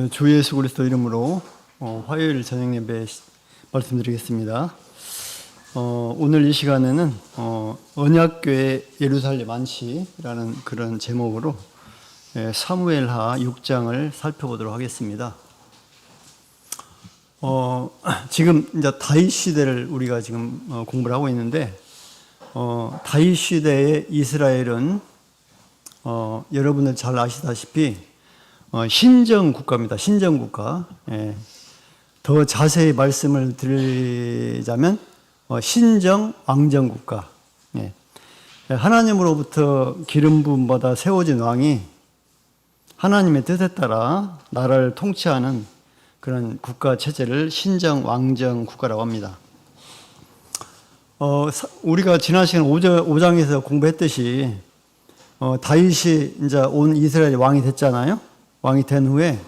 주 예수 그리스도 이름으로 화요일 저녁 예배 말씀드리겠습니다. 오늘 이 시간에는 언약궤의 예루살렘 안치라는 그런 제목으로 사무엘하 6장을 살펴보도록 하겠습니다. 지금 이제 다윗 시대를 우리가 지금 공부를 하고 있는데 다윗 시대의 이스라엘은 여러분들 잘 아시다시피 신정 국가입니다. 신정 국가. 더 자세히 말씀을 드리자면 신정 왕정 국가. 하나님으로부터 기름 부음 받아 세워진 왕이 하나님의 뜻에 따라 나라를 통치하는 그런 국가 체제를 신정 왕정 국가라고 합니다. 우리가 지난 시간 5장에서 공부했듯이 다윗이 이제 온 이스라엘의 왕이 됐잖아요. 왕이 된 후에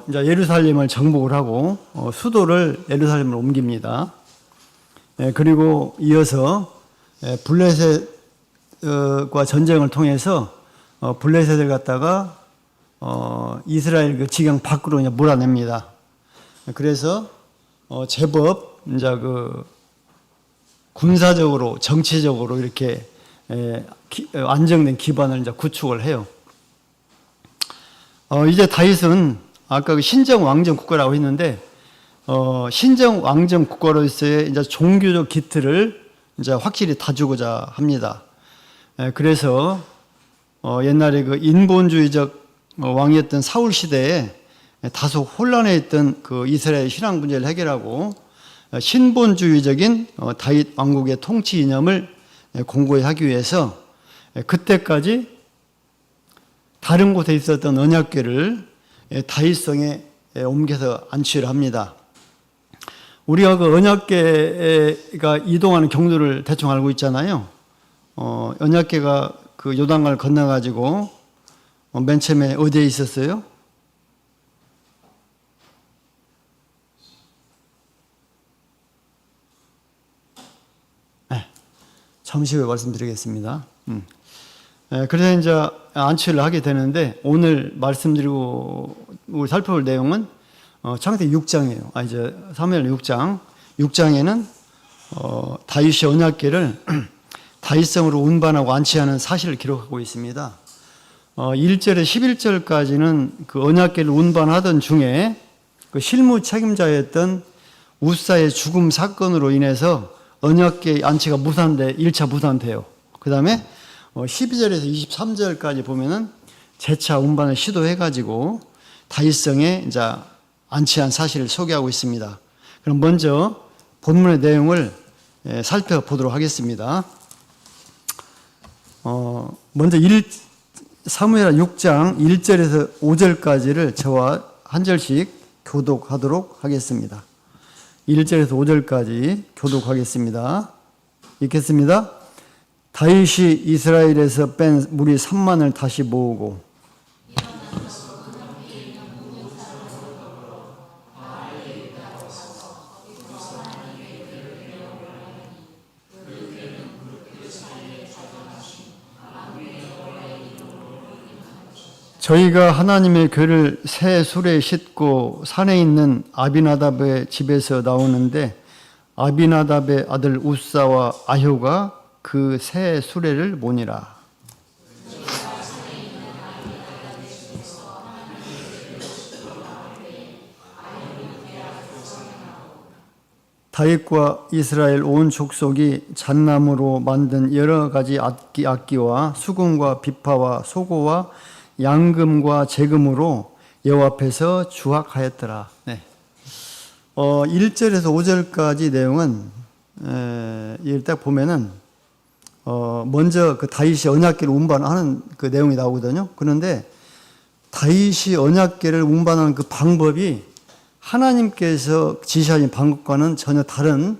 이제 예루살렘을 정복을 하고 수도를 예루살렘으로 옮깁니다. 그리고 이어서 블레셋과 전쟁을 통해서 블레셋을 갖다가 이스라엘 그 지경 밖으로 이제 몰아냅니다. 그래서 제법 이제 그 군사적으로 정치적으로 이렇게 안정된 기반을 이제 구축을 해요. 이제 다윗은 아까 그 신정 왕정 국가라고 했는데 신정 왕정 국가로서의 이제 종교적 기틀을 이제 확실히 다주고자 합니다. 그래서 옛날에 그 인본주의적 왕이었던 사울 시대에 다소 혼란해 있던 그 이스라엘 신앙 문제를 해결하고 신본주의적인 다윗 왕국의 통치 이념을 공고히 하기 위해서 그때까지 다른 곳에 있었던 언약궤를 다윗성에 옮겨서 안치를 합니다. 우리가 그 언약궤가 이동하는 경로를 대충 알고 있잖아요. 언약궤가 그 요단강을 건너가지고 맨 처음에 어디에 있었어요? 잠시 후에 말씀드리겠습니다. 그래서 이제 안치를 하게 되는데 오늘 말씀드리고 우리 살펴볼 내용은 창세기 6장이에요. 이제 사무엘 6장. 6장에는 다윗이 언약궤를 다윗성으로 운반하고 안치하는 사실을 기록하고 있습니다. 1절에 11절까지는 그 언약궤를 운반하던 중에 그 실무 책임자였던 우사의 죽음 사건으로 인해서 언약궤 안치가 무산돼 1차 무산돼요. 그 다음에 12절에서 23절까지 보면은 재차 운반을 시도해가지고 다윗성에 이제 안치한 사실을 소개하고 있습니다. 그럼 먼저 본문의 내용을 살펴보도록 하겠습니다. 먼저 사무엘하 6장 1절에서 5절까지를 저와 한 절씩 교독하도록 하겠습니다. 1절에서 5절까지 교독하겠습니다. 읽겠습니다. 다윗이 이스라엘에서 뺀 무리 3만을 다시 모으고 저희가 하나님의 궤를 새 수레에 싣고 산에 있는 아비나답의 집에서 나오는데 아비나답의 아들 우사와 아효가 그 새 수레를 모니라. 다윗과 이스라엘 온 족속이 잣나무로 만든 여러 가지 악기와 수금과 비파와 소고와 양금과 재금으로 여호와 앞에서 주악하였더라. 1절에서 5절까지 내용은 이걸 딱 보면은 먼저 그 다윗이 언약궤를 운반하는 그 내용이 나오거든요. 그런데 다윗이 언약궤를 운반하는 그 방법이 하나님께서 지시하신 방법과는 전혀 다른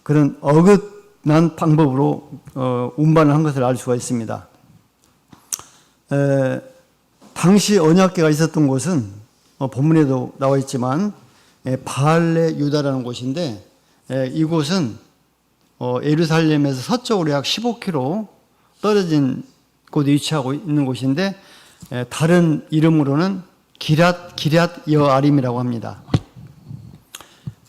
그런 어긋난 방법으로 운반을 한 것을 알 수가 있습니다. 당시 언약궤가 있었던 곳은 본문에도 나와 있지만 바알레 유다라는 곳인데 이곳은 예루살렘에서 서쪽으로 약 15km 떨어진 곳에 위치하고 있는 곳인데 다른 이름으로는 기럇 여아림이라고 합니다.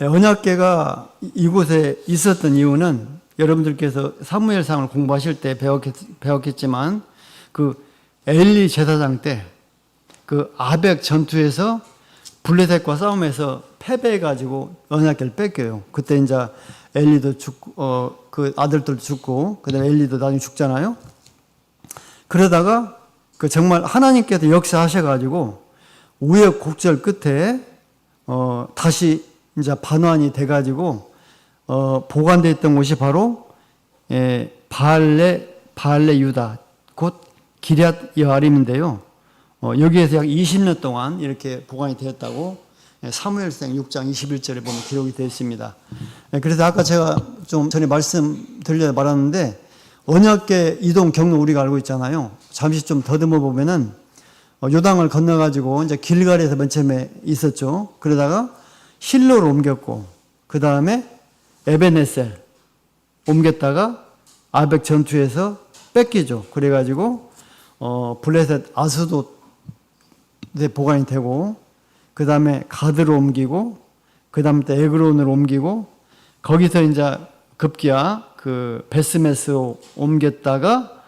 언약궤가 이곳에 있었던 이유는 여러분들께서 사무엘상을 공부하실 때 배웠겠지만 그 엘리 제사장 때 그 아벡 전투에서 블레셋과 싸움에서 패배해가지고 언약궤를 뺏겨요. 그때 이제 엘리도 죽고 그 아들들도 죽고 그다음에 엘리도 나중에 죽잖아요. 그러다가 그 정말 하나님께서 역사하셔가지고 우여곡절 끝에 다시 이제 반환이 돼가지고 보관되어 있던 곳이 바로 바알레 유다 곧 기럇 여아림인데요. 여기에서 약 20년 동안 이렇게 보관이 되었다고 사무엘상 6장 21절에 보면 기록이 되어 있습니다. 그래서 아까 제가 좀 전에 말씀드리려다 말았는데 언약궤 이동 경로 우리가 알고 있잖아요. 잠시 좀 더듬어 보면은 요당을 건너가지고 이제 길갈에서 맨 처음에 있었죠. 그러다가 실로로 옮겼고 그 다음에 에베네셀 옮겼다가 아벡 전투에서 뺏기죠. 그래가지고 블레셋 아스돗에 보관이 되고 그 다음에 가드로 옮기고 그 다음에 또 에그론으로 옮기고 거기서 이제 급기야 그 베스메스로 옮겼다가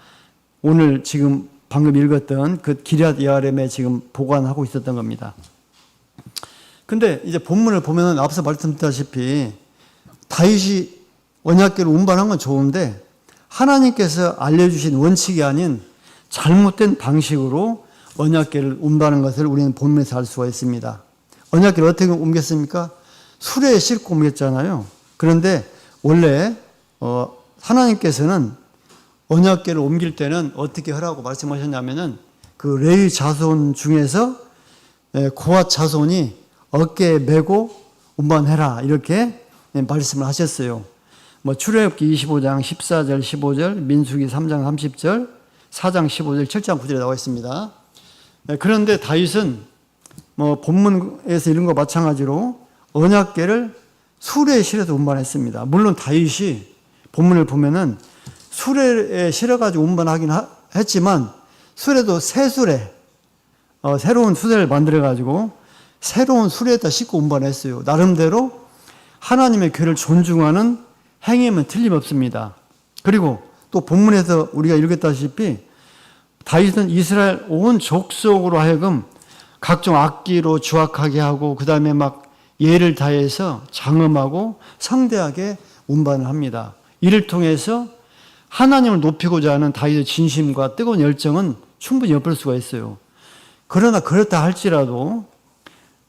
오늘 지금 방금 읽었던 그 기럇 여아림에 지금 보관하고 있었던 겁니다. 근데 이제 본문을 보면은 앞서 말씀드렸다시피 다윗이 언약궤를 운반한 건 좋은데 하나님께서 알려주신 원칙이 아닌 잘못된 방식으로 언약궤를 운반하는 것을 우리는 본문에서 알 수가 있습니다. 언약궤를 어떻게 옮겼습니까? 수레에 싣고 옮겼잖아요. 그런데 원래 하나님께서는 언약궤를 옮길 때는 어떻게 하라고 말씀하셨냐면은 그 레위 자손 중에서 고앗 자손이 어깨에 메고 운반해라 이렇게 말씀을 하셨어요. 뭐 출애굽기 25장 14절 15절 민수기 3장 30절 4장 15절 7장 9절에 나와 있습니다. 그런데 다윗은 뭐 본문에서 읽은 것 마찬가지로 언약궤를 수레에 실어서 운반했습니다. 물론 다윗이 본문을 보면은 수레에 실어가지고 운반하긴 했지만 수레도 새 수레, 새로운 수레를 만들어가지고 새로운 수레에다 싣고 운반했어요. 나름대로 하나님의 궤를 존중하는 행위면 틀림없습니다. 그리고 또 본문에서 우리가 읽었다시피 다윗은 이스라엘 온 족속으로 하여금 각종 악기로 주악하게 하고 그 다음에 막 예를 다해서 장엄하고 성대하게 운반을 합니다. 이를 통해서 하나님을 높이고자 하는 다윗의 진심과 뜨거운 열정은 충분히 엿볼 수가 있어요. 그러나 그렇다 할지라도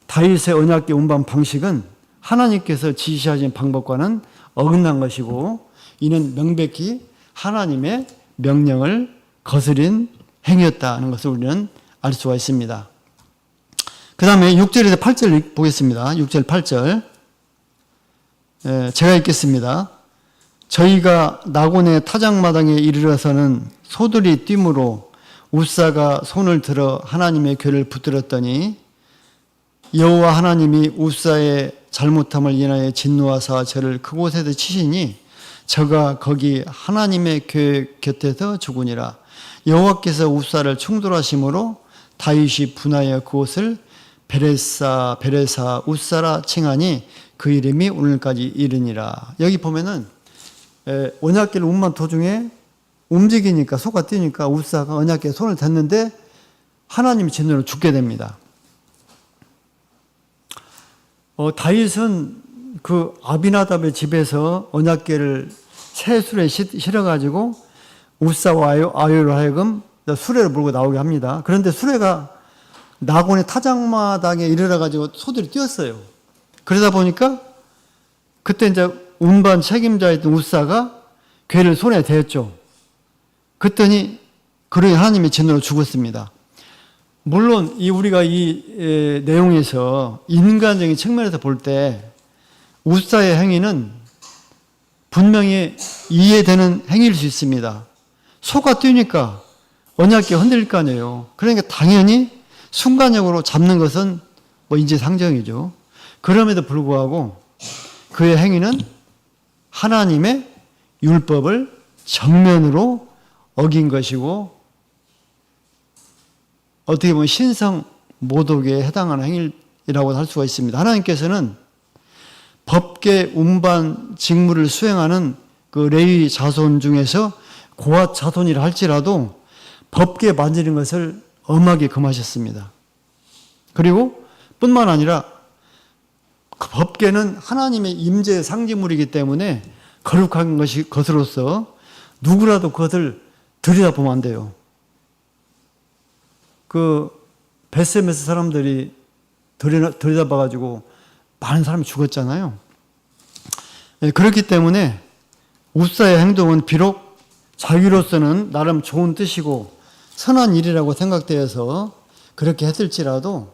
다윗의 언약궤 운반 방식은 하나님께서 지시하신 방법과는 어긋난 것이고 이는 명백히 하나님의 명령을 거스린 행위였다는 것을 우리는 알 수가 있습니다. 그 다음에 6절에서 8절 보겠습니다. 6절 8절 제가 읽겠습니다. 저희가 나곤의 타작마당에 이르러서는 소들이 뛰므로 웃사가 손을 들어 하나님의 궤를 붙들었더니 여호와 하나님이 웃사의 잘못함을 인하여 진노하사 저를 그곳에서 치시니 저가 거기 하나님의 궤 곁에서 죽으니라. 여호와께서 웃사를 충돌하심으로 다윗이 분하여 그곳을 베레사 웃사라 칭하니 그 이름이 오늘까지 이르니라. 여기 보면은 언약궤를 운반 도중에 움직이니까 소가 뛰니까 웃사가 언약궤에 손을 댔는데 하나님의 진노로 죽게 됩니다. 다윗은 그 아비나답의 집에서 언약궤를 새 수레에 실어가지고 웃사와 아유로 하여금 수레를 몰고 나오게 합니다. 그런데 수레가 나곤의 타작마당에 이르러가지고 소들이 뛰었어요. 그러다 보니까 그때 이제 운반 책임자였던 웃사가 궤를 손에 댔죠. 그랬더니 그러니 하나님의 진노로 죽었습니다. 물론 우리가 이 내용에서 인간적인 측면에서 볼 때 웃사의 행위는 분명히 이해되는 행위일 수 있습니다. 소가 뛰니까 언약궤 흔들릴 거 아니에요. 그러니까 당연히 순간적으로 잡는 것은 뭐 인지상정이죠. 그럼에도 불구하고 그의 행위는 하나님의 율법을 정면으로 어긴 것이고 어떻게 보면 신성 모독에 해당하는 행위라고 할 수가 있습니다. 하나님께서는 법계 운반 직무를 수행하는 그 레위 자손 중에서 고앗 자손이라 할지라도 법계 만지는 것을 엄하게 금하셨습니다. 그리고 뿐만 아니라 그 법계는 하나님의 임재의 상징물이기 때문에 거룩한 것으로서 누구라도 그것을 들여다보면 안 돼요. 그 베세메스 사람들이 들여다봐가지고 많은 사람이 죽었잖아요. 그렇기 때문에 우사의 행동은 비록 자기로서는 나름 좋은 뜻이고 선한 일이라고 생각되어서 그렇게 했을지라도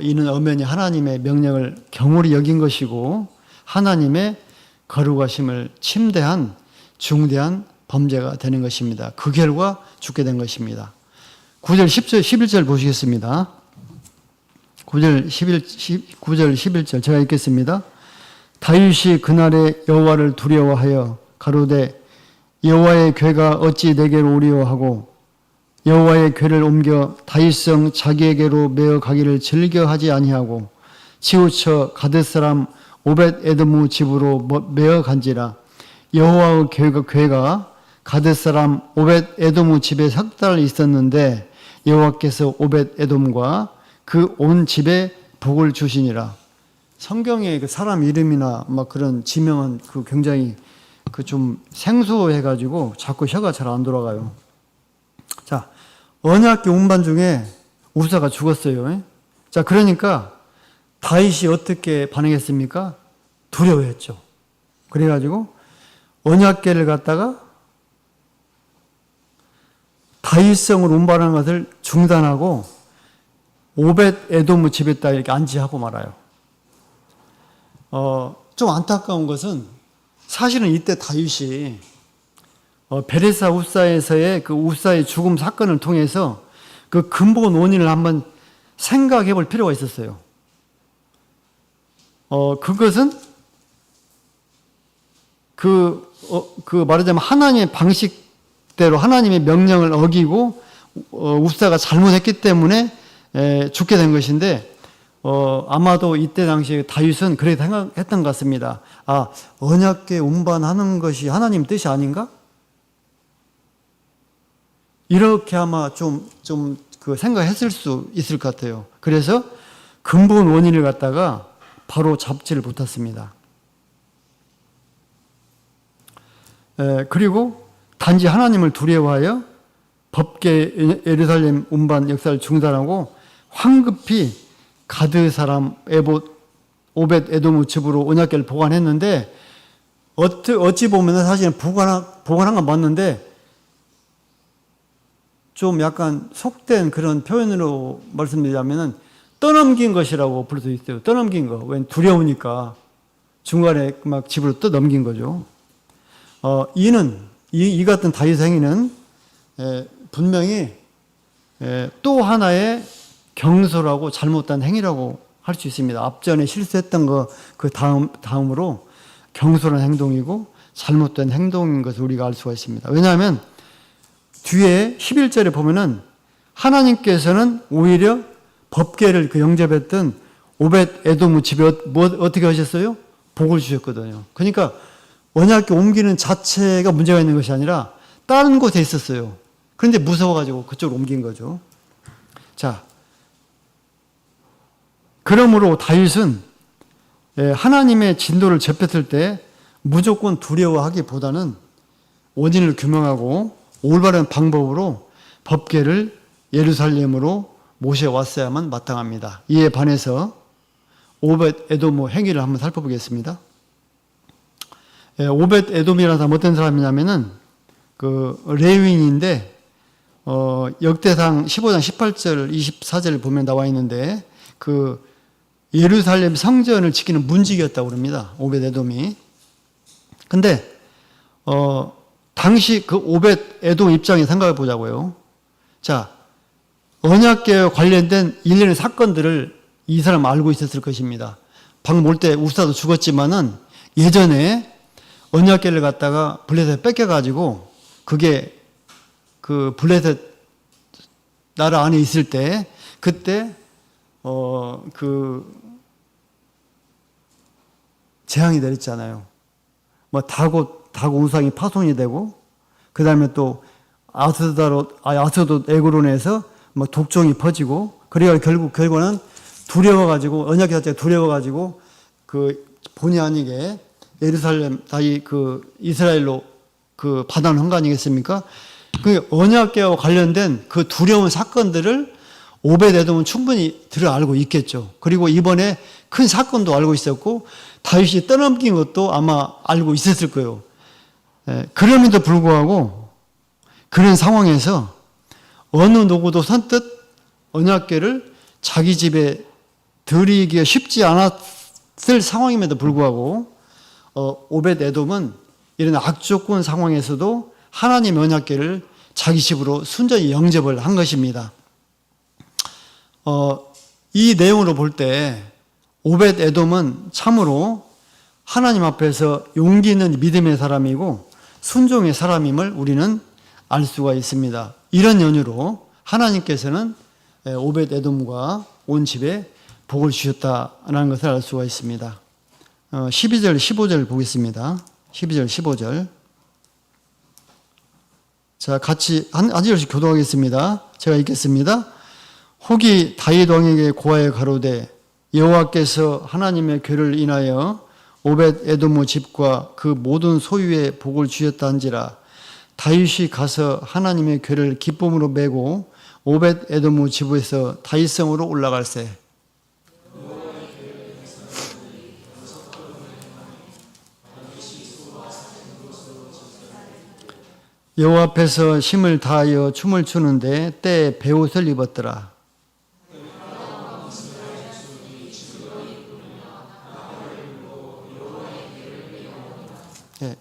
이는 엄연히 하나님의 명령을 경홀히 여긴 것이고 하나님의 거룩하심을 침대한 중대한 범죄가 되는 것입니다. 그 결과 죽게 된 것입니다. 9절 10절 11절 보시겠습니다. 9절 11절 제가 읽겠습니다. 다윗이 그날에 여호와를 두려워하여 가로되 여호와의 궤가 어찌 내게로 오리오 하고 여호와의 궤를 옮겨 다윗성 자기에게로 메어 가기를 즐겨하지 아니하고 치우쳐 가뎃 사람 오벳 에돔의 집으로 메어 간지라. 여호와의 궤가 가뎃 사람 오벳 에돔의 집에 석 달 있었는데 여호와께서 오벳 에돔과 그 온 집에 복을 주시니라. 성경에 그 사람 이름이나 막 그런 지명은 그 굉장히 그 좀 생소해가지고 자꾸 혀가 잘 안 돌아가요. 자, 언약궤 운반 중에 우사가 죽었어요. 자, 그러니까 다윗이 어떻게 반응했습니까? 두려워했죠. 그래가지고 언약궤를 갖다가 다윗성으로 운반하는 것을 중단하고 오벳 에돔의 집에다 이렇게 안지하고 말아요. 좀 안타까운 것은 사실은 이때 다윗이 베레사 우사에서의 그 우사의 죽음 사건을 통해서 그 근본 원인을 한번 생각해 볼 필요가 있었어요. 그것은 말하자면 하나님의 방식대로 하나님의 명령을 어기고 우사가 잘못했기 때문에 죽게 된 것인데 아마도 이때 당시에 다윗은 그렇게 생각했던 것 같습니다. 아, 언약궤 운반하는 것이 하나님 뜻이 아닌가? 이렇게 아마 그 생각했을 수 있을 것 같아요. 그래서 근본 원인을 갖다가 바로 잡지를 못했습니다. 그리고 단지 하나님을 두려워하여 법계 예루살렘 운반 역사를 중단하고 황급히 가드 사람 오벳 에돔의 집으로 언약궤를 보관했는데 어찌 보면 사실은 보관한 건 맞는데 좀 약간 속된 그런 표현으로 말씀드리자면은 떠넘긴 것이라고 부를 수 있어요. 떠넘긴 거. 왜 두려우니까 중간에 막 집으로 떠넘긴 거죠. 이 같은 다윗 행위는 분명히 또 하나의 경솔하고 잘못된 행위라고 할 수 있습니다. 앞전에 실수했던 거 그 다음으로 경솔한 행동이고 잘못된 행동인 것을 우리가 알 수가 있습니다. 왜냐하면 뒤에 11절에 보면은 하나님께서는 오히려 법궤를 영접했던 오벳 에돔의 집에 어떻게 하셨어요? 복을 주셨거든요. 그러니까 언약궤 옮기는 자체가 문제가 있는 것이 아니라 다른 곳에 있었어요. 그런데 무서워가지고 그쪽으로 옮긴 거죠. 자, 그러므로 다윗은 하나님의 진도를 접했을 때 무조건 두려워하기보다는 원인을 규명하고 올바른 방법으로 법궤를 예루살렘으로 모셔왔어야만 마땅합니다. 이에 반해서 오벳 에돔의 행위를 한번 살펴보겠습니다. 오벳 에돔이라는 사람 어떤 사람이냐면은 그 레위인인데 역대상 15장 18절 24절을 보면 나와 있는데 그 예루살렘 성전을 지키는 문지기였다고 그럽니다. 오벳 에돔이. 근데 당시 그 오벳 에돔 입장에 생각해 보자고요. 자, 언약궤와 관련된 일련의 사건들을 이 사람 알고 있었을 것입니다. 방금 올 때 우사도 죽었지만은 예전에 언약궤를 갖다가 블레셋에 뺏겨가지고 그게 그 블레셋 나라 안에 있을 때 그때 재앙이 내렸잖아요. 뭐 다고 우상이 파손이 되고, 그 다음에 또 아스도 에그론에서 뭐 독종이 퍼지고, 그래야 결과는 두려워가지고, 언약궤 자체가 두려워가지고, 본의 아니게 예루살렘, 이스라엘로 받아놓은 거 아니겠습니까? 그 언약궤와 관련된 그 두려운 사건들을 오벳에돔은 충분히 알고 있겠죠. 그리고 이번에 큰 사건도 알고 있었고, 다윗이 떠넘긴 것도 아마 알고 있었을 거예요. 그럼에도 불구하고 그런 상황에서 어느 누구도 선뜻 언약궤를 자기 집에 들이기가 쉽지 않았을 상황임에도 불구하고 오벳에돔은 이런 악조건 상황에서도 하나님의 언약궤를 자기 집으로 순전히 영접을 한 것입니다. 이 내용으로 볼 때 오벳에돔은 참으로 하나님 앞에서 용기 있는 믿음의 사람이고 순종의 사람임을 우리는 알 수가 있습니다. 이런 연유로 하나님께서는 오벳에돔과 온 집에 복을 주셨다는 것을 알 수가 있습니다. 12절, 15절 보겠습니다. 12절, 15절. 자, 같이 한 절씩 교도하겠습니다. 제가 읽겠습니다. 혹이 다윗 왕에게 고하여 가로되 여호와께서 하나님의 궤를 인하여 오벳에돔의 집과 그 모든 소유에 복을 주셨다한지라. 다윗이 가서 하나님의 궤를 기쁨으로 메고 오벳에돔의 집에서 다윗성으로 올라갈세. 여호와 앞에서 힘을 다하여 춤을 추는데 때에 베옷을 입었더라.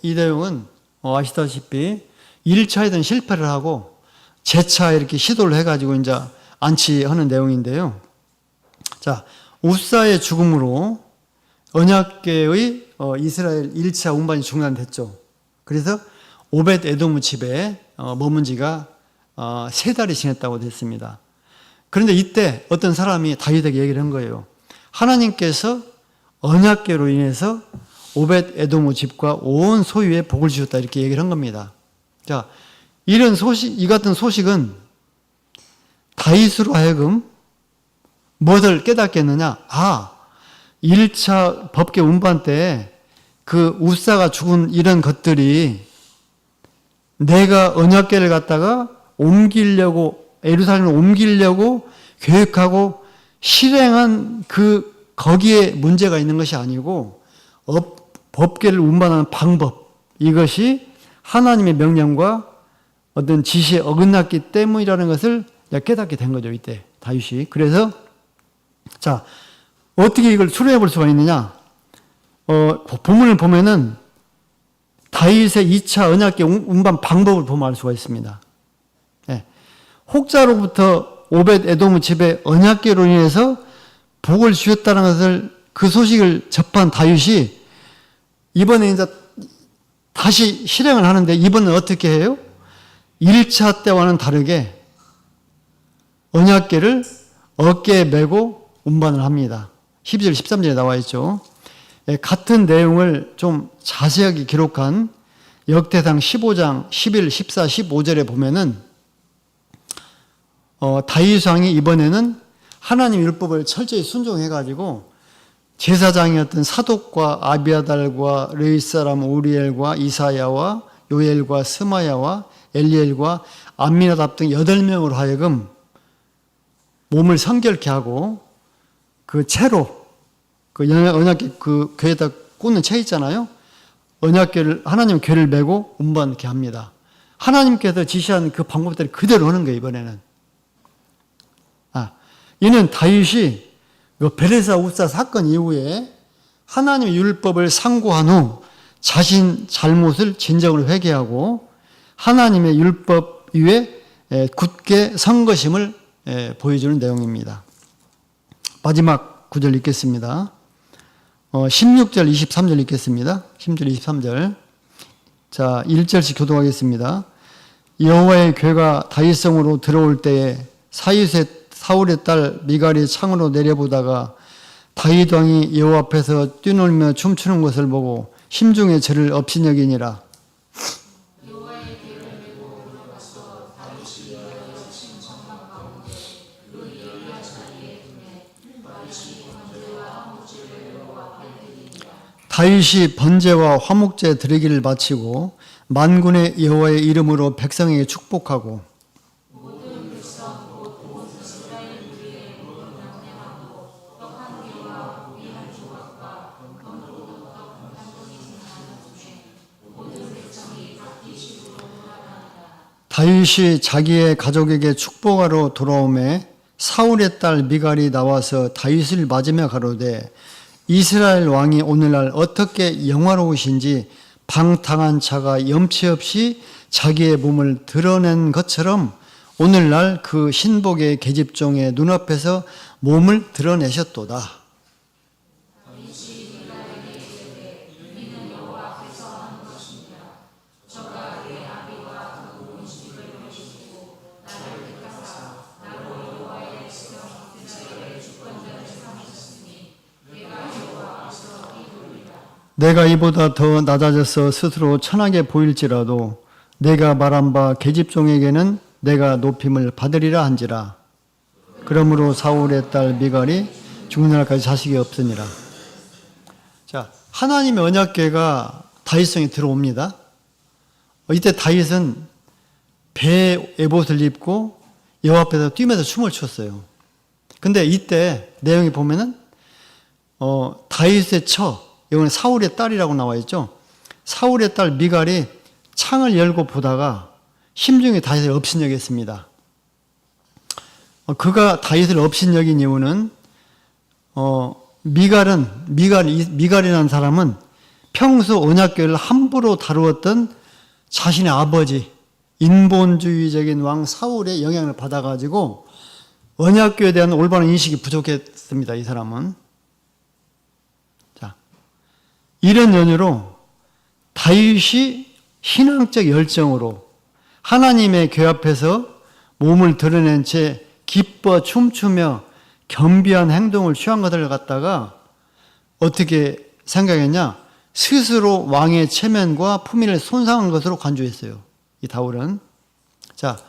이 내용은 아시다시피 1차에든 실패를 하고 재차 이렇게 시도를 해가지고 이제 안치하는 내용인데요. 자, 우사의 죽음으로 언약궤의 이스라엘 1차 운반이 중단됐죠. 그래서 오벳에돔 집에 머문 지가 3달이 지났다고 됐습니다. 그런데 이때 어떤 사람이 다윗에게 얘기를 한 거예요. 하나님께서 언약궤로 인해서 오벳에돔의 집과 온 소유에 복을 주셨다 이렇게 얘기를 한 겁니다. 자, 이런 소식, 이 같은 소식은 다윗으로 하여금 무엇을 깨닫게 했느냐? 1차 법궤 운반 때 그 우사가 죽은 이런 것들이 내가 언약궤를 갖다가 예루살렘을 옮기려고 계획하고 실행한 거기에 문제가 있는 것이 아니고 법궤를 운반하는 방법, 이것이 하나님의 명령과 어떤 지시에 어긋났기 때문이라는 것을 깨닫게 된 거죠, 이때 다윗이. 그래서 자, 어떻게 이걸 추론해 볼 수가 있느냐? 본문을 보면은 다윗의 2차 언약궤 운반 방법을 보면 알 수가 있습니다. 혹자로부터 오벳에돔의 집에 언약궤로 인해서 복을 주셨다는 것을, 그 소식을 접한 다윗이 이번에 이제 다시 실행을 하는데, 이번엔 어떻게 해요? 1차 때와는 다르게 언약궤를 어깨에 메고 운반을 합니다. 12절, 13절에 나와 있죠. 같은 내용을 좀 자세하게 기록한 역대상 15장 11, 14, 15절에 보면은 다윗 왕이 이번에는 하나님 율법을 철저히 순종해가지고 제사장이었던 사독과 아비아달과 레위 사람 우리엘과 이사야와 요엘과 스마야와 엘리엘과 암미나답 등 8명으로 하여금 몸을 성결케 하고 그 채로 언약궤 궤에다 꽂는 채 있잖아요. 언약궤를, 하나님 궤를 메고 운반케 합니다. 하나님께서 지시한 그 방법대로 그대로 하는 거예요, 이번에는. 이는 다윗이 베레사 우사 사건 이후에 하나님의 율법을 상고한 후 자신 잘못을 진정으로 회개하고 하나님의 율법 위에 굳게 선 것임을 보여주는 내용입니다. 마지막 구절 읽겠습니다. 16절, 23절 읽겠습니다. 16절, 23절. 자, 1절씩 교독하겠습니다. 여호와의 궤가 다윗성으로 들어올 때에 사울의 딸 미갈이 창으로 내려보다가 다윗 왕이 여호와 앞에서 뛰놀며 춤추는 것을 보고 심중에 저를 업신여기니라. 다윗이 번제와 화목제 드리기를 마치고 만군의 여호와의 이름으로 백성에게 축복하고 다윗이 자기의 가족에게 축복하러 돌아오매 사울의 딸 미갈이 나와서 다윗을 맞으며 가로되 이스라엘 왕이 오늘날 어떻게 영화로우신지 방탕한 자가 염치 없이 자기의 몸을 드러낸 것처럼 오늘날 그 신복의 계집종의 눈앞에서 몸을 드러내셨도다. 내가 이보다 더 낮아져서 스스로 천하게 보일지라도 내가 말한 바 계집종에게는 내가 높임을 받으리라 한지라. 그러므로 사울의 딸 미갈이 죽는 날까지 자식이 없으니라. 자, 하나님의 언약궤가 다윗성에 들어옵니다. 이때 다윗은 배에 에봇을 입고 여호와 앞에서 뛰면서 춤을 췄어요. 근데 이때 내용이 보면은 다윗의 여기는 사울의 딸이라고 나와 있죠. 사울의 딸 미갈이 창을 열고 보다가 심중에 다윗을 업신여겼습니다. 그가 다윗을 업신여긴 이유는 미갈이라는 사람은 평소 언약궤를 함부로 다루었던 자신의 아버지 인본주의적인 왕 사울의 영향을 받아가지고 언약궤에 대한 올바른 인식이 부족했습니다. 이 사람은. 자, 이런 연유로 다윗이 신앙적 열정으로 하나님의 궤 앞에서 몸을 드러낸 채 기뻐 춤추며 겸비한 행동을 취한 것을 갖다가 어떻게 생각했냐? 스스로 왕의 체면과 품위를 손상한 것으로 간주했어요. 이 다윗은. 자,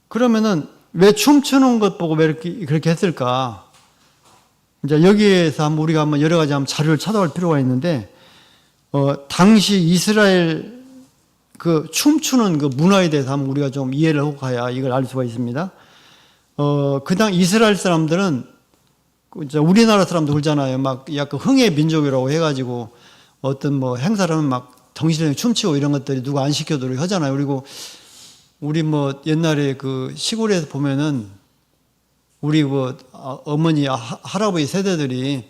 그러면은 왜 춤추는 것 보고 왜 그렇게 했을까? 이제 여기에서 우리가 한번 여러 가지 자료를 찾아볼 필요가 있는데, 당시 이스라엘 그 춤추는 그 문화에 대해서 한번 우리가 좀 이해를 하고 가야 이걸 알 수가 있습니다. 그당 이스라엘 사람들은 우리나라 사람도 그러잖아요. 막 약간 흥의 민족이라고 해가지고 어떤 뭐 행사를 하면 막 정신없이 춤추고 이런 것들이 누가 안 시켜도 하잖아요. 그리고 우리 뭐 옛날에 그 시골에서 보면은 우리 뭐 어머니, 할아버지 세대들이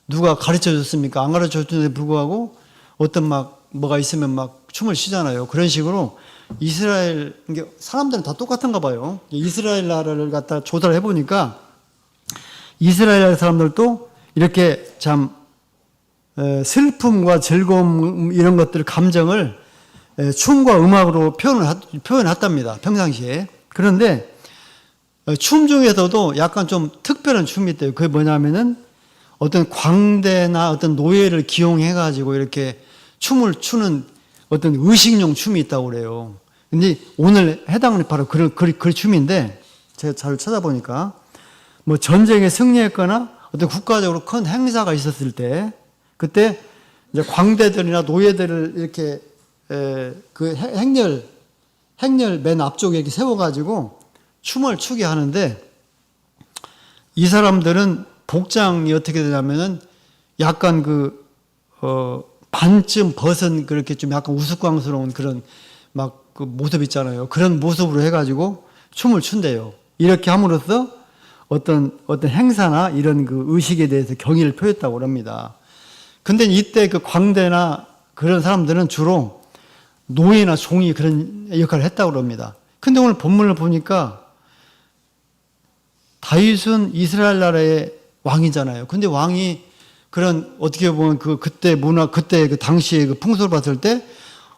누가 가르쳐 줬습니까? 안 가르쳐 줬는데 불구하고 어떤 막 뭐가 있으면 막 춤을 추잖아요. 그런 식으로 이스라엘, 사람들은 다 똑같은가 봐요. 이스라엘 나라를 갖다 조사를 해보니까 이스라엘 사람들도 이렇게 참 슬픔과 즐거움 이런 것들 감정을 춤과 음악으로 표현했답니다. 평상시에. 그런데 춤 중에서도 약간 좀 특별한 춤이 있대요. 그게 뭐냐면은 어떤 광대나 어떤 노예를 기용해가지고 이렇게 춤을 추는 어떤 의식용 춤이 있다고 그래요. 근데 오늘 해당은 바로 그 춤인데 제가 잘 찾아보니까 뭐 전쟁에 승리했거나 어떤 국가적으로 큰 행사가 있었을 때 그때 이제 광대들이나 노예들을 이렇게 그 행렬 맨 앞쪽에 이렇게 세워가지고 춤을 추게 하는데 이 사람들은 복장이 어떻게 되냐면은 약간 반쯤 벗은 그렇게 좀 약간 우스꽝스러운 그런 막 그 모습 있잖아요. 그런 모습으로 해가지고 춤을 춘대요. 이렇게 함으로써 어떤 행사나 이런 그 의식에 대해서 경의를 표했다고 합니다. 근데 이때 그 광대나 그런 사람들은 주로 노예나 종이 그런 역할을 했다고 합니다. 근데 오늘 본문을 보니까 다윗은 이스라엘 나라의 왕이잖아요. 근데 왕이 그런 어떻게 보면 그때 문화, 그때 그 당시의 그 풍속을 봤을 때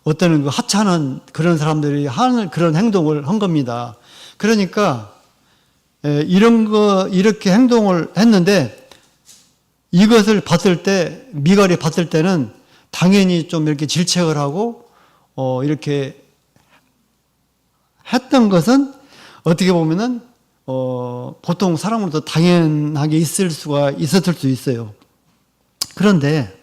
어떤 그 하찮은 그런 사람들이 하는 그런 행동을 한 겁니다. 그러니까 이렇게 행동을 했는데 이것을 봤을 때, 미갈이 봤을 때는 당연히 좀 이렇게 질책을 하고, 이렇게 했던 것은 어떻게 보면은, 보통 사람으로도 당연하게 있었을 수 있어요. 그런데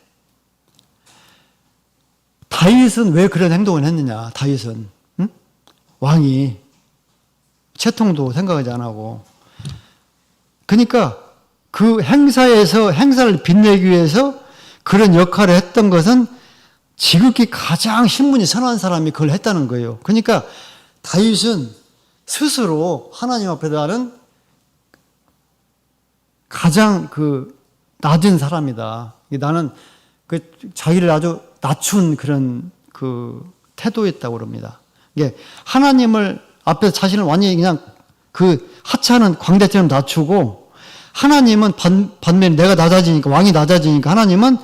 다윗은 왜 그런 행동을 했느냐, 다윗은. 응? 왕이 채통도 생각하지 안 하고. 그러니까 그 행사를 빛내기 위해서 그런 역할을 했던 것은 지극히 가장 신분이 선한 사람이 그걸 했다는 거예요. 그러니까 다윗은 스스로 하나님 앞에 나는 가장 낮은 사람이다. 나는 자기를 아주 낮춘 그런 태도였다고 그럽니다. 이게 하나님을 앞에서 자신을 완전히 그냥 하찮은 광대처럼 낮추고, 하나님은 반면에 내가 낮아지니까, 왕이 낮아지니까 하나님은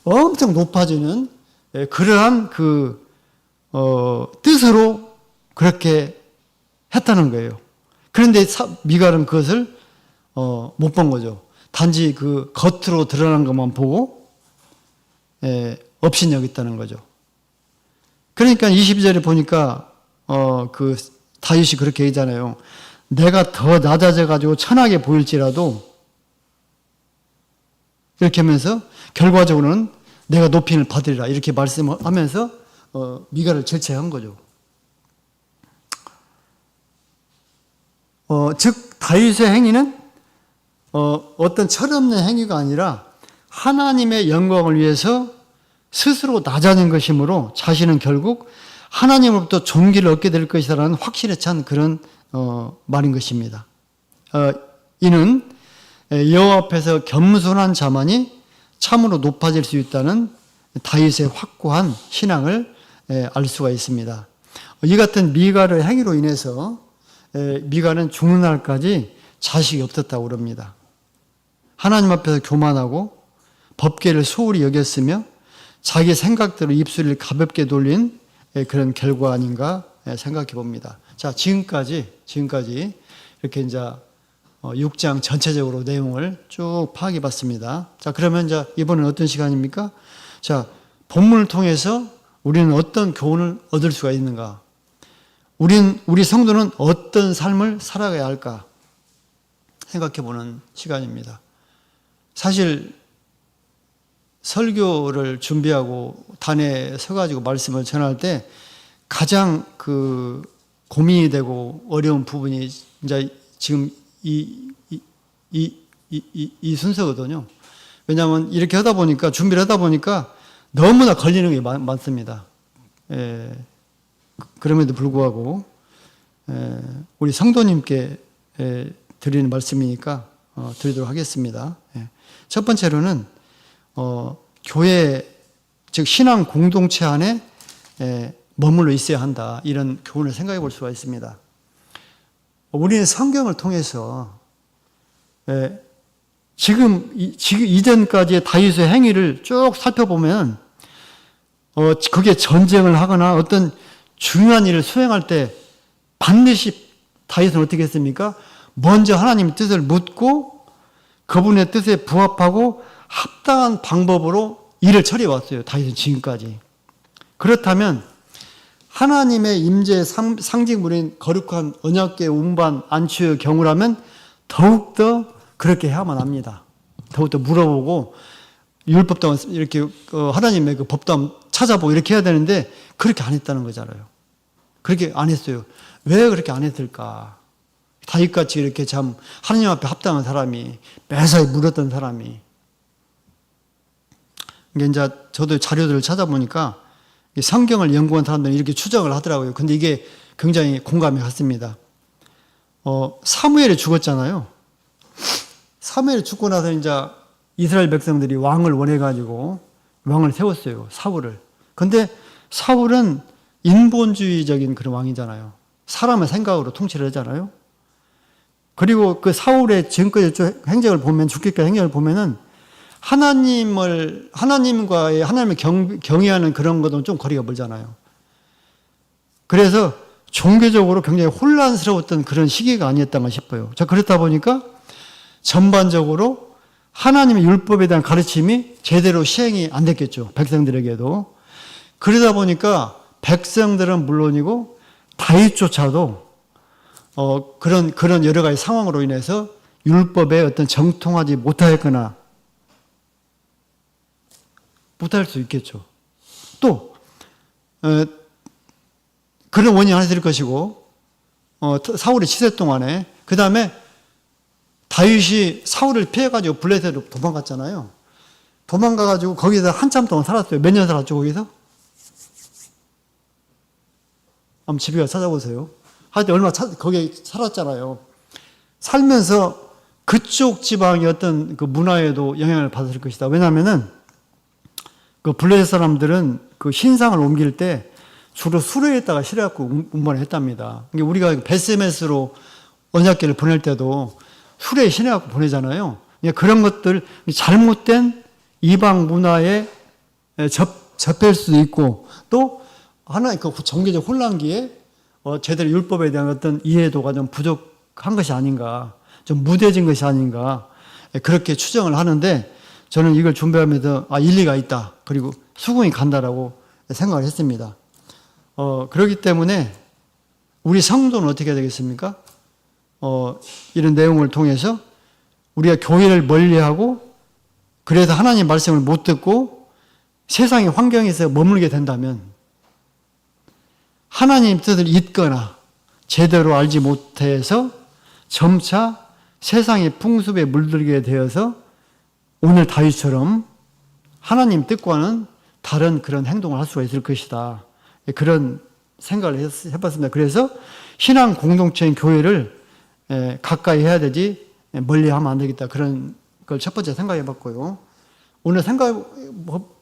엄청 높아지는 그러한 뜻으로 그렇게 했다는 거예요. 그런데 미갈은 그것을 못 본 거죠. 단지 겉으로 드러난 것만 보고 업신여겼다는 거죠. 그러니까 22절에 보니까 다윗이 그렇게 얘기잖아요. 내가 더 낮아져 가지고 천하게 보일지라도, 이렇게 하면서 결과적으로는 내가 높임을 받으리라, 이렇게 말씀하면서 미갈을 질책한 거죠. 즉 다윗의 행위는 어떤 철없는 행위가 아니라 하나님의 영광을 위해서 스스로 낮아진 것이므로 자신은 결국 하나님으로부터 존귀를 얻게 될 것이라는 확신에 찬 그런 말인 것입니다. 이는 여호와 앞에서 겸손한 자만이 참으로 높아질 수 있다는 다윗의 확고한 신앙을 알 수가 있습니다. 이 같은 미갈의 행위로 인해서 미갈은 죽는 날까지 자식이 없었다고 그럽니다. 하나님 앞에서 교만하고 법궤를 소홀히 여겼으며 자기 생각대로 입술을 가볍게 돌린 그런 결과 아닌가 생각해 봅니다. 자, 지금까지 이렇게 이제 6장 전체적으로 내용을 쭉 파악해 봤습니다. 자, 그러면 이제 이번엔 어떤 시간입니까? 자, 본문을 통해서 우리는 어떤 교훈을 얻을 수가 있는가? 우리 성도는 어떤 삶을 살아가야 할까? 생각해 보는 시간입니다. 사실 설교를 준비하고 단에 서가지고 말씀을 전할 때 가장 고민이 되고 어려운 부분이 이제 지금 이 순서거든요. 왜냐하면 이렇게 하다 보니까, 준비를 하다 보니까 너무나 걸리는 게 많습니다. 그럼에도 불구하고 우리 성도님께 드리는 말씀이니까 드리도록 하겠습니다. 첫 번째로는 교회, 즉 신앙 공동체 안에 머물러 있어야 한다, 이런 교훈을 생각해 볼 수가 있습니다. 우리는 성경을 통해서 지금 이전까지의 다윗의 행위를 쭉 살펴보면 그게 전쟁을 하거나 어떤 중요한 일을 수행할 때 반드시 다윗은 어떻게 했습니까? 먼저 하나님의 뜻을 묻고 그분의 뜻에 부합하고 합당한 방법으로 일을 처리해 왔어요. 다윗은 지금까지. 그렇다면 하나님의 임재의 상징물인 거룩한 언약궤 운반 안치의 경우라면 더욱더 그렇게 해야만 합니다. 더욱더 물어보고 율법도 이렇게 하나님의 그 법도 찾아보고 이렇게 해야 되는데 그렇게 안 했다는 거잖아요. 그렇게 안 했어요. 왜 그렇게 안 했을까? 다윗같이 이렇게 참 하나님 앞에 합당한 사람이, 매사에 물었던 사람이. 이게 이제 저도 자료들을 찾아보니까 성경을 연구한 사람들은 이렇게 추정을 하더라고요. 근데 이게 굉장히 공감이 갔습니다. 사무엘이 죽었잖아요. 사무엘이 죽고 나서 이제 이스라엘 백성들이 왕을 원해가지고 왕을 세웠어요. 사울을. 근데 사울은 인본주의적인 그런 왕이잖아요. 사람의 생각으로 통치를 하잖아요. 그리고 그 사울의 지금까지 행적을 보면, 죽기까지 행적을 보면은 하나님을 경외하는 그런 것은 좀 거리가 멀잖아요. 그래서 종교적으로 굉장히 혼란스러웠던 그런 시기가 아니었던가 싶어요. 자, 그렇다 보니까 전반적으로 하나님의 율법에 대한 가르침이 제대로 시행이 안 됐겠죠. 백성들에게도. 그러다 보니까 백성들은 물론이고 다윗조차도 그런 여러 가지 상황으로 인해서 율법에 어떤 정통하지 못하였거나 못할 수 있겠죠. 또 그런 원인이 하나 될 것이고 사울의 치세 동안에 그 다음에 다윗이 사울을 피해가지고 블레셋으로 도망갔잖아요. 도망가가지고 거기서 한참 동안 살았어요. 몇 년 살았죠 거기서? 한번 집에 가서 찾아보세요. 하여튼 얼마 거기에 살았잖아요. 살면서 그쪽 지방의 어떤 그 문화에도 영향을 받았을 것이다. 왜냐하면은 그 블레셋 사람들은 그 신상을 옮길 때 주로 수레에다가 실어갖고 운반을 했답니다. 그러니까 우리가 베스메스로 언약궤를 보낼 때도 수레에 실어갖고 보내잖아요. 그러니까 그런 것들 잘못된 이방 문화에 접할 수도 있고 또 하나의 그 정계적 혼란기에 제대로 율법에 대한 어떤 이해도가 좀 부족한 것이 아닌가, 좀 무뎌진 것이 아닌가 그렇게 추정을 하는데 저는 이걸 준비하면서 일리가 있다. 그리고 수긍이 간다라고 생각을 했습니다. 그렇기 때문에 우리 성도는 어떻게 해야 되겠습니까? 이런 내용을 통해서 우리가 교회를 멀리하고 그래서 하나님 말씀을 못 듣고 세상의 환경에서 머물게 된다면 하나님 뜻을 잊거나 제대로 알지 못해서 점차 세상의 풍습에 물들게 되어서 오늘 다윗처럼 하나님 뜻과는 다른 그런 행동을 할 수가 있을 것이다. 그런 생각을 해봤습니다. 그래서 신앙 공동체인 교회를 가까이 해야 되지 멀리 하면 안 되겠다. 그런 걸 첫 번째 생각해 봤고요. 오늘 생각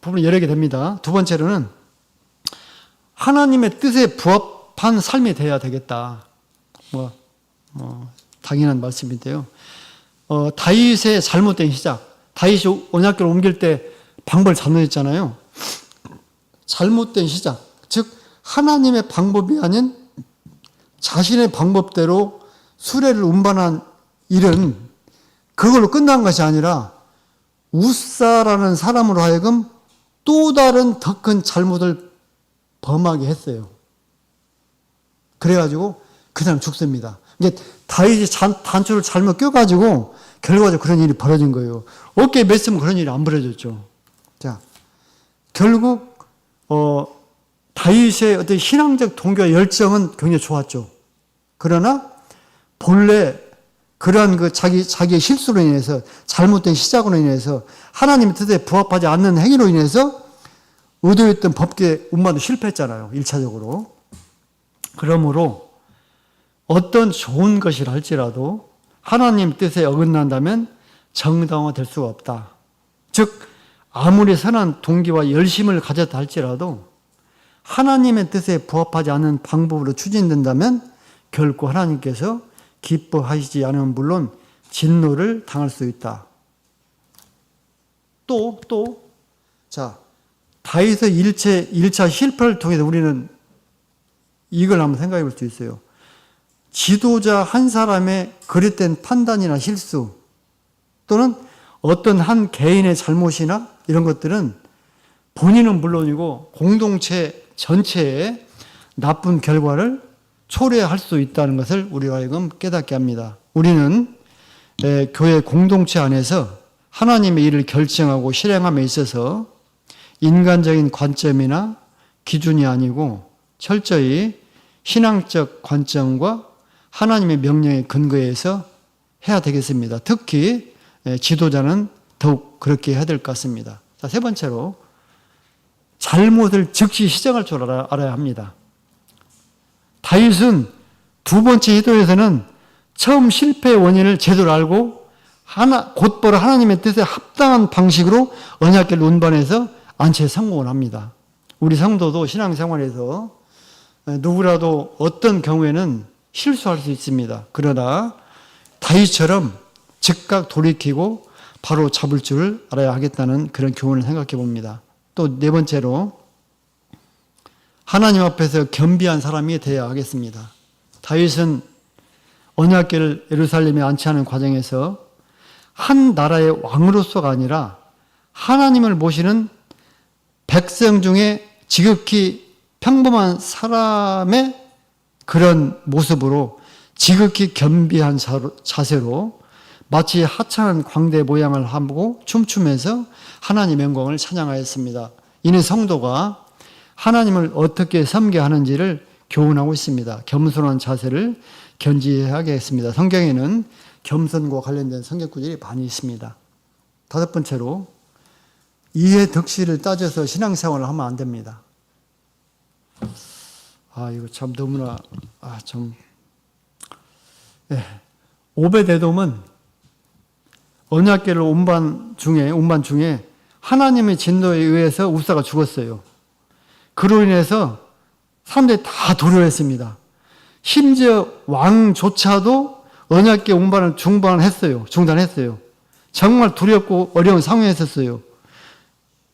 부분이 여러 개 됩니다. 두 번째로는 하나님의 뜻에 부합한 삶이 돼야 되겠다. 당연한 말씀인데요. 다윗의 잘못된 시작. 다윗이 언약궤를 옮길 때 방법을 잘못했잖아요. 잘못된 시작. 즉 하나님의 방법이 아닌 자신의 방법대로 수레를 운반한 일은 그걸로 끝난 것이 아니라 우사라는 사람으로 하여금 또 다른 더 큰 잘못을 범하게 했어요. 그래가지고 그 사람 죽습니다. 이게 다윗이 단추를 잘못 껴가지고 결과적으로 그런 일이 벌어진 거예요. 어깨에 맸으면 그런 일이 안 벌어졌죠. 자, 결국 다윗의 어떤 신앙적 동기와 열정은 굉장히 좋았죠. 그러나 본래 그러한 그 자기의 실수로 인해서 잘못된 시작으로 인해서 하나님의 뜻에 부합하지 않는 행위로 인해서 의도했던 법궤 운반도 실패했잖아요. 1차적으로. 그러므로 어떤 좋은 것이라 할지라도 하나님 뜻에 어긋난다면 정당화될 수가 없다. 즉 아무리 선한 동기와 열심을 가졌다 할지라도 하나님의 뜻에 부합하지 않는 방법으로 추진된다면 결코 하나님께서 기뻐하시지 않으면 물론 진노를 당할 수 있다. 자, 다윗의 1차 실패를 통해서 우리는 이걸 한번 생각해 볼 수 있어요. 지도자 한 사람의 그릇된 판단이나 실수 또는 어떤 한 개인의 잘못이나 이런 것들은 본인은 물론이고 공동체 전체에 나쁜 결과를 초래할 수 있다는 것을 우리가 하여금 깨닫게 합니다. 우리는 교회 공동체 안에서 하나님의 일을 결정하고 실행함에 있어서 인간적인 관점이나 기준이 아니고 철저히 신앙적 관점과 하나님의 명령에 근거해서 해야 되겠습니다. 특히 지도자는 더욱 그렇게 해야 될 것 같습니다. 자, 세 번째로 잘못을 즉시 시정할 줄 알아야 합니다. 다윗은 두 번째 시도에서는 처음 실패의 원인을 제대로 알고 곧바로 하나님의 뜻에 합당한 방식으로 언약궤를 운반해서 안치에 성공을 합니다. 우리 성도도 신앙생활에서 누구라도 어떤 경우에는 실수할 수 있습니다. 그러나 다윗처럼 즉각 돌이키고 바로 잡을 줄 알아야 하겠다는 그런 교훈을 생각해 봅니다. 또 네 번째로 하나님 앞에서 겸비한 사람이 되어야 하겠습니다. 다윗은 언약궤를 예루살렘에 안치하는 과정에서 한 나라의 왕으로서가 아니라 하나님을 모시는 백성 중에 지극히 평범한 사람의 그런 모습으로 지극히 겸비한 자세로 마치 하찮은 광대 모양을 하고 춤추면서 하나님의 영광을 찬양하였습니다. 이는 성도가 하나님을 어떻게 섬겨야 하는지를 교훈하고 있습니다. 겸손한 자세를 견지하게 했습니다. 성경에는 겸손과 관련된 성경 구절이 많이 있습니다. 다섯 번째로 이해 득실을 따져서 신앙생활을 하면 안 됩니다. 이거 참 너무나 오베데돔은 언약궤를 운반 중에 하나님의 진노에 의해서 웁사가 죽었어요. 그로 인해서 사람들이 다 도료했습니다. 심지어 왕조차도 언약궤 운반을 중단했어요. 정말 두렵고 어려운 상황이었어요.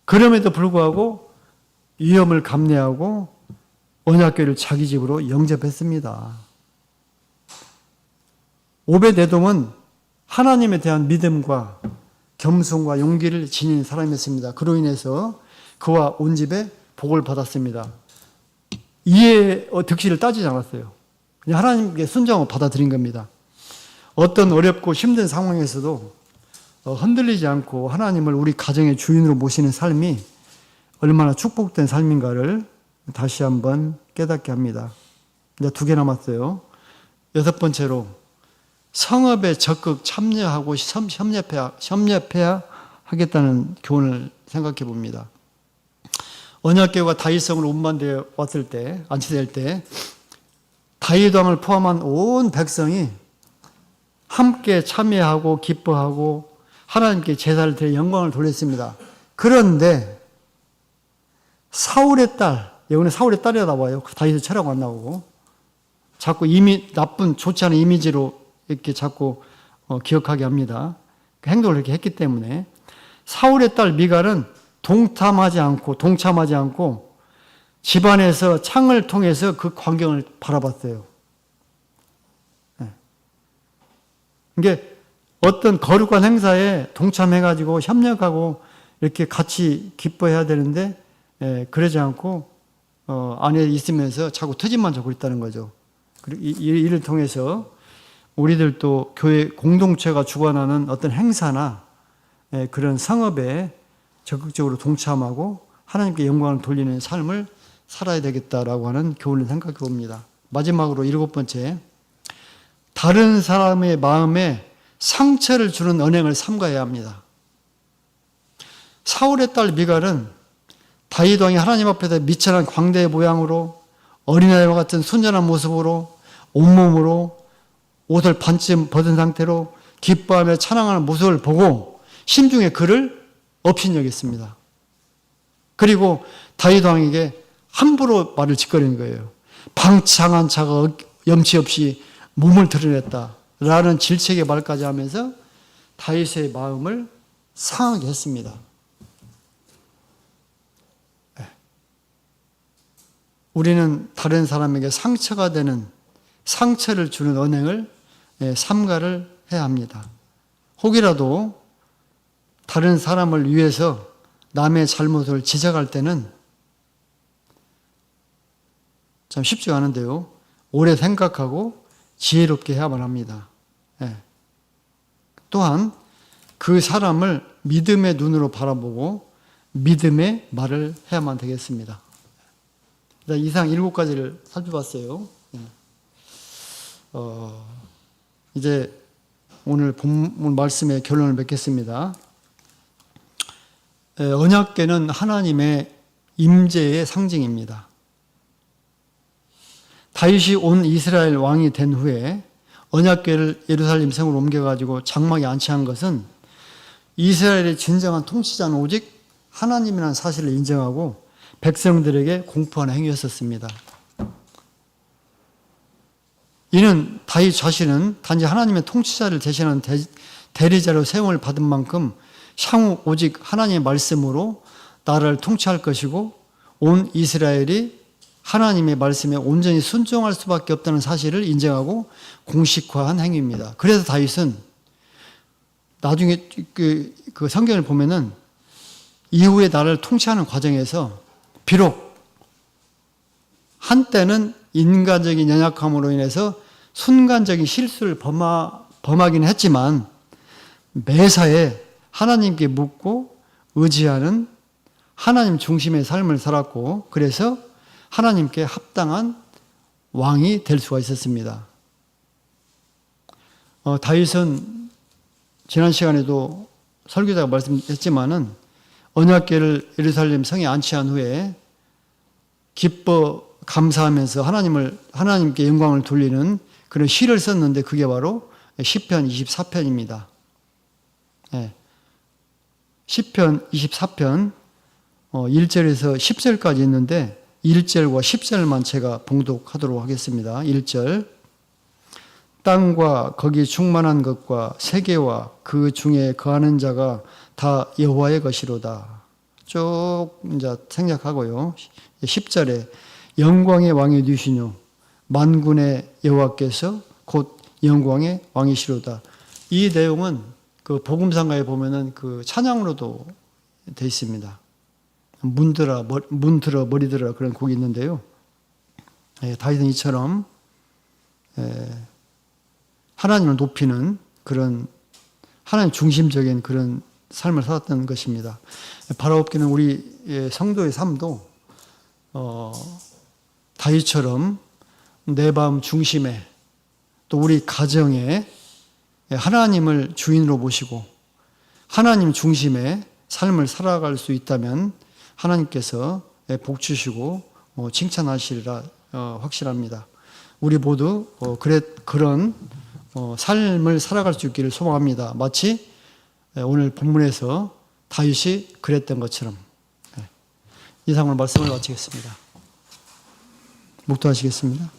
그럼에도 불구하고 위험을 감내하고 언약궤를 자기 집으로 영접했습니다. 오베데돔은 하나님에 대한 믿음과 겸손과 용기를 지닌 사람이었습니다. 그로 인해서 그와 온 집에 복을 받았습니다. 이해 득실을 따지지 않았어요. 그냥 하나님께 순종하고 받아들인 겁니다. 어떤 어렵고 힘든 상황에서도 흔들리지 않고 하나님을 우리 가정의 주인으로 모시는 삶이 얼마나 축복된 삶인가를 다시 한번 깨닫게 합니다. 이제 2개 남았어요. 6번째로 성업에 적극 참여하고 협력해야 하겠다는 교훈을 생각해 봅니다. 언약궤가 다윗성으로 운반되어 왔을 때, 안치될 때 다윗 왕을 포함한 온 백성이 함께 참여하고 기뻐하고 하나님께 제사를 드려 영광을 돌렸습니다. 그런데 사울의 딸, 여기는 사울의 딸이라 나와요. 다윗의 철학 안 나오고 자꾸 나쁜 좋지 않은 이미지로 이렇게 자꾸 기억하게 합니다. 그 행동을 이렇게 했기 때문에 사울의 딸 미갈은 동참하지 않고 집안에서 창을 통해서 그 광경을 바라봤어요. 이게 어떤 거룩한 행사에 동참해가지고 협력하고 이렇게 같이 기뻐해야 되는데 그러지 않고 안에 있으면서 자꾸 트집만 잡고 있다는 거죠. 그리고 이를 통해서 우리들도 교회 공동체가 주관하는 어떤 행사나 그런 성업에 적극적으로 동참하고 하나님께 영광을 돌리는 삶을 살아야 되겠다라고 하는 교훈을 생각해 봅니다. 마지막으로 7번째, 다른 사람의 마음에 상처를 주는 언행을 삼가야 합니다. 사울의 딸 미갈은 다윗 왕이 하나님 앞에서 미천한 광대의 모양으로 어린아이와 같은 순전한 모습으로 온몸으로 옷을 반쯤 벗은 상태로 기뻐하며 찬양하는 모습을 보고 심중에 그를 업신여겼습니다. 그리고 다윗 왕에게 함부로 말을 짓거리는 거예요. 방창한 자가 염치 없이 몸을 드러냈다라는 질책의 말까지 하면서 다윗의 마음을 상하게 했습니다. 우리는 다른 사람에게 상처가 되는 상처를 주는 언행을 삼가를 해야 합니다. 혹이라도 다른 사람을 위해서 남의 잘못을 지적할 때는 참 쉽지가 않은데요. 오래 생각하고 지혜롭게 해야만 합니다. 또한 그 사람을 믿음의 눈으로 바라보고 믿음의 말을 해야만 되겠습니다. 이상 7가지를 살펴봤어요. 이제 오늘 본문 말씀의 결론을 맺겠습니다. 언약궤는 하나님의 임재의 상징입니다. 다윗이 온 이스라엘 왕이 된 후에 언약궤를 예루살렘 성으로 옮겨가지고 장막에 안치한 것은 이스라엘의 진정한 통치자는 오직 하나님이라는 사실을 인정하고 백성들에게 공포하는 행위였었습니다. 이는 다윗 자신은 단지 하나님의 통치자를 대신하는 대리자로 세움을 받은 만큼 향후 오직 하나님의 말씀으로 나라를 통치할 것이고 온 이스라엘이 하나님의 말씀에 온전히 순종할 수밖에 없다는 사실을 인정하고 공식화한 행위입니다. 그래서 다윗은 나중에 그 성경을 보면은 이후에 나라를 통치하는 과정에서 비록 한때는 인간적인 연약함으로 인해서 순간적인 실수를 범하긴 했지만 매사에 하나님께 묻고 의지하는 하나님 중심의 삶을 살았고, 그래서 하나님께 합당한 왕이 될 수가 있었습니다. 다윗은 지난 시간에도 설교자가 말씀했지만은 언약궤를 예루살렘 성에 안치한 후에 기뻐 감사하면서 하나님께 영광을 돌리는 그런 시를 썼는데 그게 바로 시편 24편입니다. 네. 시편 24편 1절에서 10절까지 있는데 1절과 10절만 제가 봉독하도록 하겠습니다. 1절. 땅과 거기 충만한 것과 세계와 그 중에 거하는 자가 다 여호와의 것이로다. 쭉 이제 생략하고요. 10절에 영광의 왕이 누시뇨 만군의 여호와께서 곧 영광의 왕이시로다. 이 내용은 그 복음상가에 보면은 그 찬양으로도 되어 있습니다. 문들어 머리들어 그런 곡이 있는데요. 다윗은 이처럼 하나님을 높이는 그런 하나님 중심적인 그런 삶을 살았던 것입니다. 바라옵기는 우리 성도의 삶도 다윗처럼 내 마음 중심에 또 우리 가정에 하나님을 주인으로 모시고 하나님 중심의 삶을 살아갈 수 있다면 하나님께서 복 주시고 칭찬하시리라 확실합니다. 우리 모두 그런 삶을 살아갈 수 있기를 소망합니다. 마치 오늘 본문에서 다윗이 그랬던 것처럼. 이상으로 말씀을 마치겠습니다. 묵도하시겠습니다.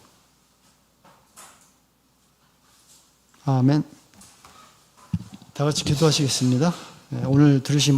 아멘. 다 같이 기도하시겠습니다. 오늘 들으신 말